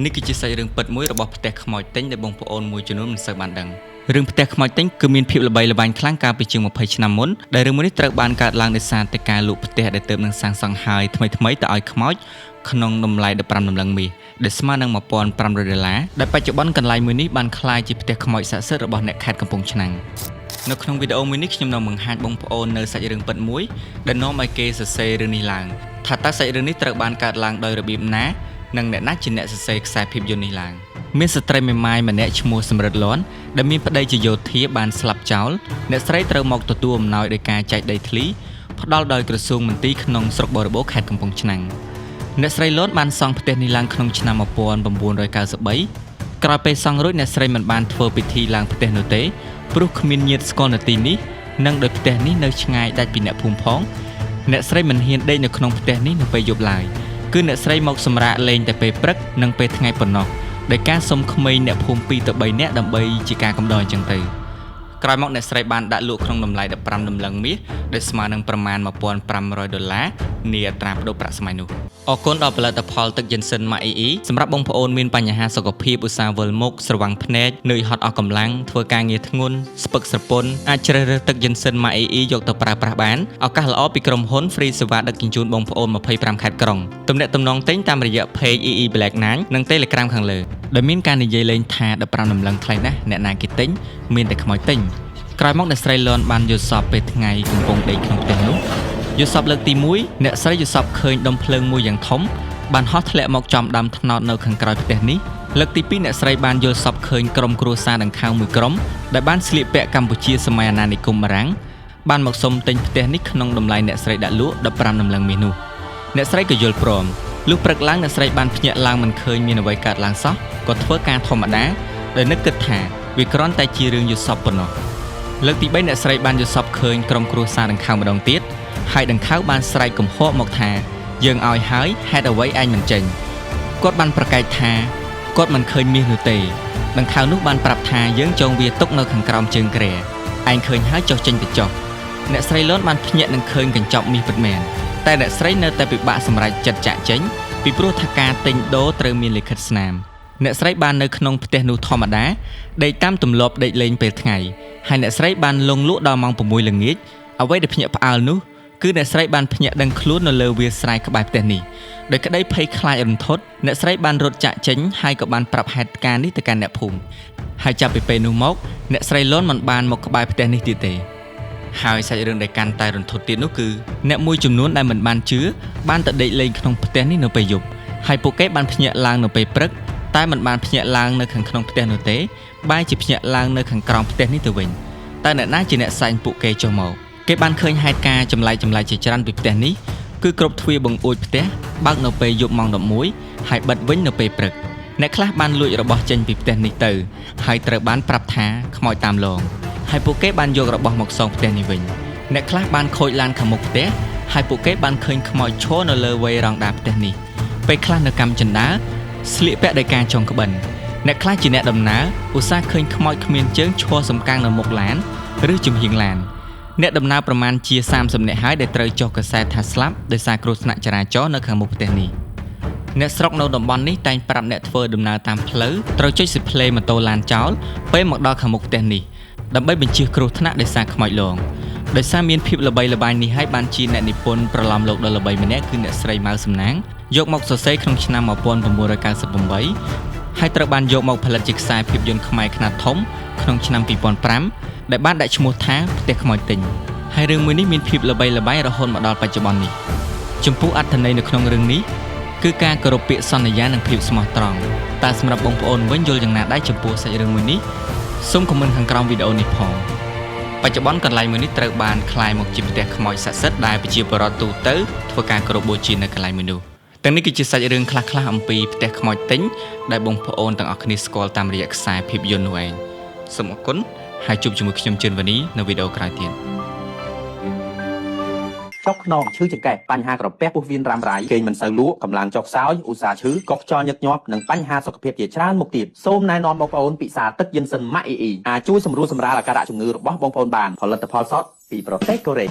នេះគឺជាសាច់រឿងពិតមួយរបស់ផ្ទះខ្មោចទិញដែលបងប្អូនមួយចំនួនមិនសូវបានដឹងរឿងផ្ទះខ្មោចទិញគឺមានភាពល្បីល្បាញខ្លាំងកាលពីជាង20ឆ្នាំមុនដែលរឿងមួយនេះត្រូវបានកើតឡើងដោយសារតែការលក់ផ្ទះដែលទើបនឹងសាងសង់ហើយថ្មីៗទៅឲ្យខ្មោចក្នុងតម្លៃ15តម្លឹងមាសដែលស្មើនឹង$1,500ដែលបច្ចុប្បន្នកន្លែងមួយនេះបានក្លាយជាផ្ទះខ្មោចស័ក្តិសិទ្ធិរបស់អ្នកខេត្តកំពង់ឆ្នាំងនៅក្នុងវីដេអូមួយនេះខ្ញុំនឹងបង្ហាញបងប្អូននៅសាច់រឿងពិតមួយដែលនាំឲ្យគេសរសេររឿងនេះឡើងថាតើសាច់រឿងនេះត្រូវបានកើតឡើងដោយរបៀបណានិងអ្នកណាជាអ្នកសរសេរខ្សែភាពយន្តនេះឡើងមានស្ត្រីមេម៉ាយម្នាក់ឈ្មោះសំរិទ្ធលាន់ដែលមានប្តីជាយោធាបានស្លាប់ចោលអ្នកស្រីត្រូវមកទទួលអំណោយដោយការចែកដីធ្លីផ្ដល់ដោយក្រសួងមន្ទីរក្នុងស្រុកបរិបូរខេត្តកំពង់ឆ្នាំងអ្នកស្រីលាន់បានសង់ផ្ទះនេះឡើងក្នុងឆ្នាំ1993ក្រោយពេលសង់រួចអ្នកស្រីមិនបានធ្វើពិធីឡើងផ្ទះនោះទេព្រោះគ្មានញាតិស្គាល់នៅទីនេះនិងដោយផ្ទះនេះនៅឆ្ងាយដាច់ពីអ្នកភូមិផងអ្នកស្រីមិនហ៊ានដេកនៅក្នុងផ្ទះនេះនៅពេលយប់ឡើយគឺអ្នកស្រីមកសម្រាកលេងតែពេលព្រឹកនិងពេលថ្ងៃប៉ុណ្ណោះដោយការសុំក្មេងអ្នកភូមិ2ទៅ3នាក់ដើម្បីជាការកំដរអញ្ចឹងទៅក្រោយមកអ្នកស្រីបានដាក់លក់ក្នុងតម្លៃ15តម្លឹងមាសដែលស្មើនឹងប្រមាណ$1,500នាអត្រាប្តូរប្រាក់សម័យនោះអរគុណដល់ផលិតផលទឹកយិនសិនម៉ាក់អ៊ីសម្រាប់បងប្អូនមានបញ្ហាសុខភាពឧស្សាហ៍វិលមុខស្រវាំងភ្នែកនឿយហត់អស់កម្លាំងធ្វើការងារធ្ងន់ស្ពឹកស្រពន់អាចជ្រើសរើសទឹកយិនសិនម៉ាក់អ៊ីយកទៅប្រើប្រាស់បានឱកាសល្អពីក្រុមហ៊ុន Free សេវាដឹកជញ្ជូនបងប្អូន25ខេត្តក្រុងទំនាក់ទំនងទិញតាមរយៈ Page EE Black 9និង Telegram ខាងលើដែលមានការនិយាយលេងថា15តម្លឹងថ្លៃណាស់អ្នកណាគេទិញមានតែខ្មោចទិញក្រោយមកអ្នកស្រីលាន់បានយល់សប្តិពេលថ្ងៃកំពុងដេកក្នុងផ្ទះនោះយល់សប្តិលើកទី1អ្នកស្រីយល់សប្តិឃើញដុំភ្លើងមួយយ៉ាងធំបានហោះធ្លាក់មកចំដាំត្នោតនៅខាងក្រោយផ្ទះនេះលើកទី2អ្នកស្រីបានយល់សប្តិឃើញក្រុមគ្រួសារដង្ខៅមួយក្រុមដែលបានស្លៀកពាក់កម្ពុជាសម័យអាណានិគមបារាំងបានមកសុំទិញផ្ទះនេះក្នុងតម្លៃអ្នកស្រីដាក់លក់15តម្លឹងមាសនោះអ្នកស្រីក៏យល់ព្រមលុះព្រឹកឡើងអ្នកស្រីបានភ្ញាក់ឡើងមិនឃើញមានអ្វីកើតឡើងសោះក៏ធ្វើការធម្មតាដោយនឹកគិតថាវាគ្រាន់តែជារឿងយល់សប្តិប៉ុណ្ណោះលើកទី3អ្នកស្រីបានយល់សប្តិឃើញក្រុមគ្រួសារដង្ខៅម្ដងទៀតហើយដង្ខៅបានស្រែកកំហកមកថាយើងឲ្យហើយហេតុអ្វីឯងមិនចេញគាត់បានប្រកែកថាគាត់មិនឃើញមាសនោះទេដង្ខៅនោះបានប្រាប់ថាយើងចងវាទុកនៅខាងក្រោមជើងគ្រែឯងឃើញហើយចុះចេញទៅចុះអ្នកស្រីលាន់បានភ្ញាក់នឹងឃើញកញ្ចប់មាសពិតមែនតែអ្នកស្រីនៅតែពិបាកសម្រេចចិត្តចាក់ចេញពីព្រោះថាការទិញដូរត្រូវមានលិខិតស្នាមអ្នកស្រីបាននៅក្នុងផ្ទះនោះធម្មតាដេកតាមទម្លាប់ដេកលេងពេលថ្ងៃហើយអ្នកស្រីបានលងលក់ដល់ម៉ោង6ល្ងាចអ្វីដែលភ្ញាក់ផ្អើលនោះគឺអ្នកស្រីបានភ្ញាក់ដឹងខ្លួននៅលើវាលស្រែក្បែរផ្ទះនេះដោយក្តីភ័យខ្លាចរន្ធត់អ្នកស្រីបានរត់ចាក់ចេញហើយក៏បានប្រាប់ហេតុការណ៍នេះទៅកាន់អ្នកភូមិហើយចាប់ពីពេលនោះមកអ្នកស្រីលាន់មិនបានមកក្បែរផ្ទះនេះទៀតទេហើយសាច់រឿងដែលកាន់តែរន្ធត់ទៀតនោះគឺអ្នកមួយចំនួនដែលមិនបានជឿបានទៅដេកលេងក្នុងផ្ទះនេះនៅពេលយប់ហើយពួកគេបានភ្ញាក់ឡើងនៅពេលព្រឹកតែមិនបានភ្ញាក់ឡើងនៅខាងក្នុងផ្ទះនោះទេបែរជាភ្ញាក់ឡើងនៅខាងក្រោមផ្ទះនេះទៅវិញតែអ្នកណាជាអ្នកសែងពួកគេចុះមកគេបានឃើញហេតុការណ៍ចម្លែកជាច្រើនពីផ្ទះនេះគឺគ្រប់ទ្វារបង្អួចផ្ទះបើកនៅពេលយប់ម៉ោង11ហើយបិទវិញនៅពេលព្រឹកអ្នកខ្លះបានលួចរបស់ចេញពីផ្ទះនេះទៅហើយត្រូវបានប្រាប់ថាខ្មោចតាមលងហើយពួកគេបានយករបស់មកសងផ្ទះនេះវិញអ្នកខ្លះបានខូចឡានខាងមុខផ្ទះហើយពួកគេបានឃើញខ្មោចឈរនៅលើវែរ៉ង់ដាផ្ទះនេះពេលខ្លះនៅកម្មចិន្តាស្លៀកពាក់ដោយការចងក្បិនអ្នកខ្លះជាអ្នកដំណើរឧស្សាហ៍ឃើញខ្មោចគ្មានជើងឈរសំកាំងនៅមុខឡានឬជំហៀងឡានអ្នកដំណើរប្រមាណជា30នាក់ហើយដែលត្រូវចុះកសែតថាស្លាប់ដោយសារគ្រោះថ្នាក់ចរាចរណ៍នៅខាងមុខផ្ទះនេះអ្នកស្រុកនៅតំបន់នេះតែងប្រាប់អ្នកធ្វើដំណើរតាមផ្លូវត្រូវចុចស៊ីផ្លេម៉ូតូឡានចោលពេលមកដល់ខាងមុខផ្ទះនេះដើម្បីបញ្ជៀសគ្រោះថ្នាក់ដោយសារខ្មោចលងដោយសារមានភាពល្បីល្បាញនេះហើយបានជាអ្នកនិពន្ធប្រឡំលោកដ៏ល្បីម្នាក់គឺអ្នកស្រីម៉ៅសំណាងយកមកសរសេរក្នុងឆ្នាំ1998ហើយត្រូវបានយកមកផលិតជាខ្សែភាពយន្តខ្មែរខ្នាតធំក្នុងឆ្នាំ2005ដែលបានដាក់ឈ្មោះថាផ្ទះខ្មោចទិញហើយរឿងមួយនេះមានភាពល្បីល្បាញរហូតមកដល់បច្ចុប្បន្ននេះចំពោះអត្ថន័យនៅក្នុងរឿងនេះគឺការគោរពពាក្យសន្យានិងភាពស្មោះត្រង់តែសម្រាប់បងប្អូនវិញយល់យ៉ាងណាដែរចំពោះសាច់រឿងមួយនេះសូមខមមិនខាងក្រោមវីដេអូនេះផងបច្ចុប្បន្នកន្លែងមួយនេះត្រូវបានក្លាយមកជាផ្ទះខ្មោចស័ក្តិសិទ្ធិដែលប្រជាពលរដ្ឋទូទៅធ្វើការគោរពបូជានៅកន្លែងមួយនោះទាំងនេះគឺជាសាច់រឿងខ្លះៗអំពីផ្ទះខ្មោចទិញដែលបងប្អូនទាំងអស់គ្នាស្គាល់តាមរយៈខ្សែភាពយន្តនោះឯងសូមអរគុណហើយជួបជាមួយខ្ញុំជឿនវ៉ានីនៅវីដេអូក្រោយទៀតចុកខ្នងឈឺចង្កេះបញ្ហាក្រពះពោះវៀនរ៉ាំរ៉ៃគេងមិនសូវលក់កម្លាំងចុកខ្សោយឧស្សាហ៍ឈឺកុសខ្យល់ញឹកញាប់និងបញ្ហាសុខភាពជាច្រើនមុខទៀតសូមណែនាំបងប្អូនពិសាទឹកយិនសិនម៉ាក់អ៊ីអាចជួយសម្រួលសម្រាលអាការៈជំងឺរបស់បងប្អូនបានផលិតផលសតពីប្រទេសកូរ៉េ